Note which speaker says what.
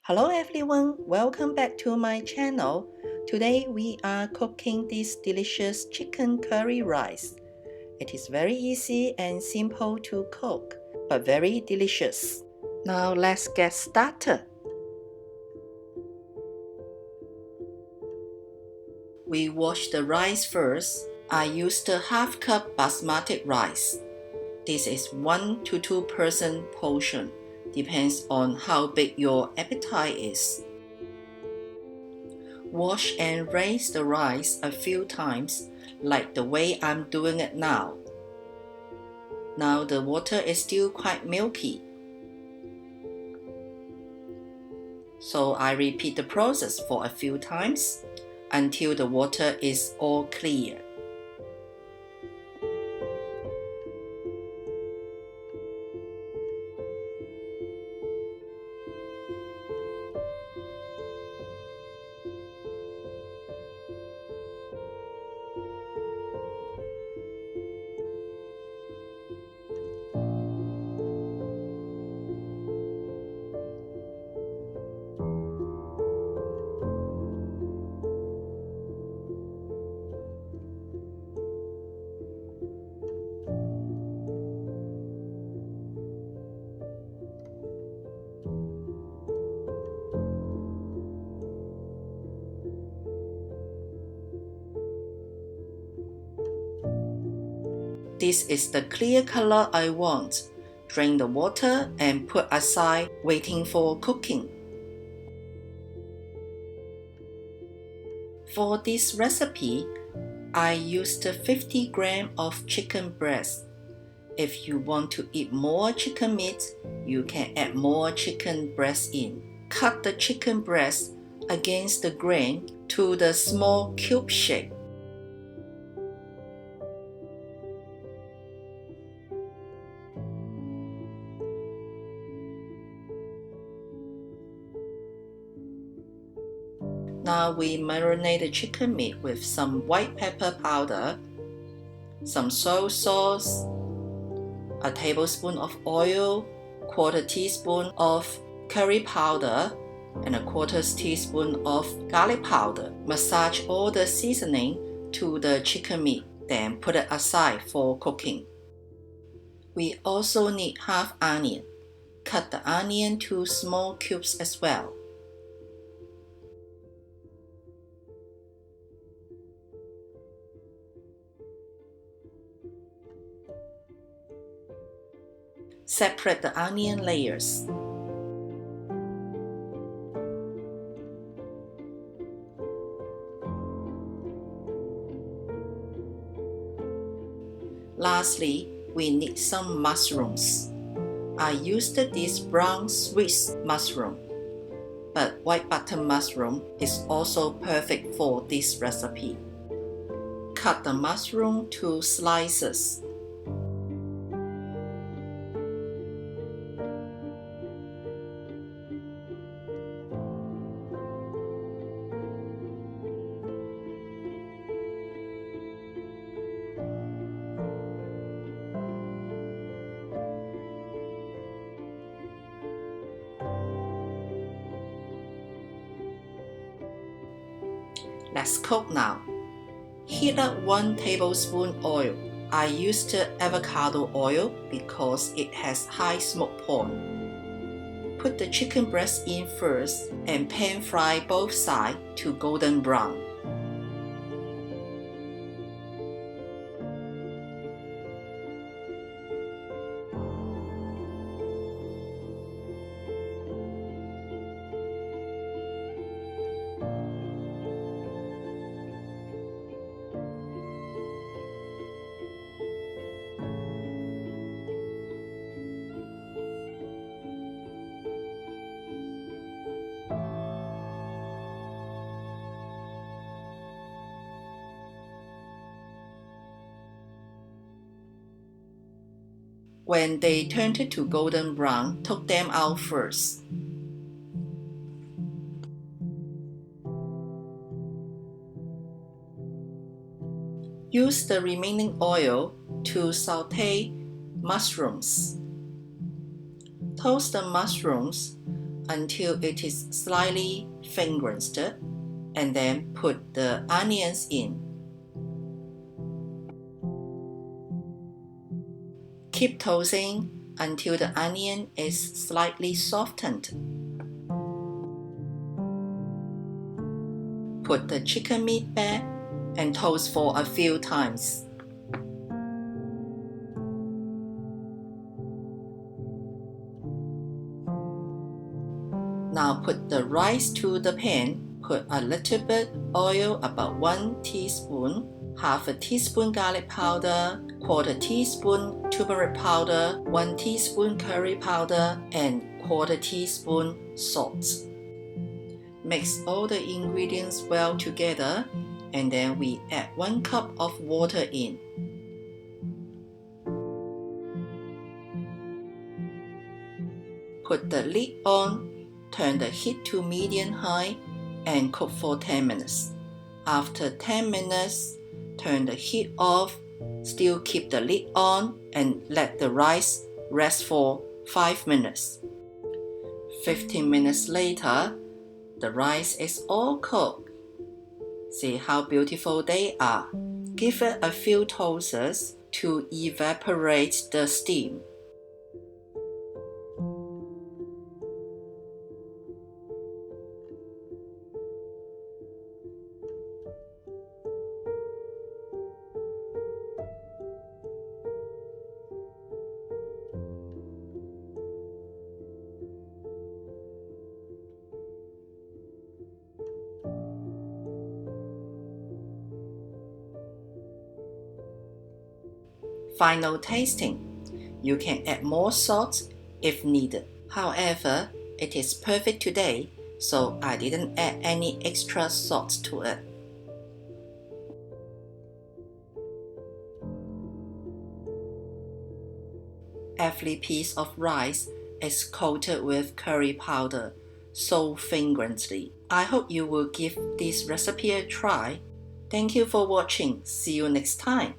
Speaker 1: Hello everyone, welcome back to my channel. Today we are cooking this delicious chicken curry rice. It is very easy and simple to cook, but very delicious. Now let's get started. We wash the rice first. I used a half cup basmati rice. This is 1 to 2 person portion. Depends on how big your appetite is. Wash and rinse the rice a few times, like the way I'm doing it now. Now the water is still quite milky. So I repeat the process for a few times until the water is all clear. This is the clear color I want. Drain the water and put aside, waiting for cooking. For this recipe, I used 50 grams of chicken breast. If you want to eat more chicken meat, you can add more chicken breast in. Cut the chicken breast against the grain to the small cube shape. Now we marinate the chicken meat with some white pepper powder, some soy sauce, a tablespoon of oil, quarter teaspoon of curry powder, and a quarter teaspoon of garlic powder. Massage all the seasoning to the chicken meat, then put it aside for cooking. We also need half onion. Cut the onion to small cubes as well. Separate the onion layers. Lastly, we need some mushrooms. I used this brown Swiss mushroom, but white button mushroom is also perfect for this recipe. Cut the mushroom to slices. Let's cook now. Heat up 1 tablespoon oil. I used avocado oil because it has high smoke point. Put the chicken breast in first and pan fry both sides to golden brown. When they turned to golden brown, take them out first. Use the remaining oil to sauté mushrooms. Toast the mushrooms until it is slightly fingered, and then put the onions in. Keep toasting until the onion is slightly softened. Put the chicken meat back and toast for a few times. Now put the rice to the pan. Put a little bit oil, about 1 teaspoon, half a teaspoon garlic powder, quarter teaspoon turmeric powder, 1 teaspoon curry powder, and quarter teaspoon salt. Mix all the ingredients well together, and then we add 1 cup of water in. Put the lid on, turn the heat to medium-high, and cook for 10 minutes. After 10 minutes, turn the heat off, still keep the lid on, and let the rice rest for 5 minutes. 15 minutes later, the rice is all cooked. See how beautiful they are. Give it a few toasts to evaporate the steam. Final tasting. You can add more salt if needed. However, it is perfect today, so I didn't add any extra salt to it. Every piece of rice is coated with curry powder so fragrantly. I hope you will give this recipe a try. Thank you for watching. See you next time.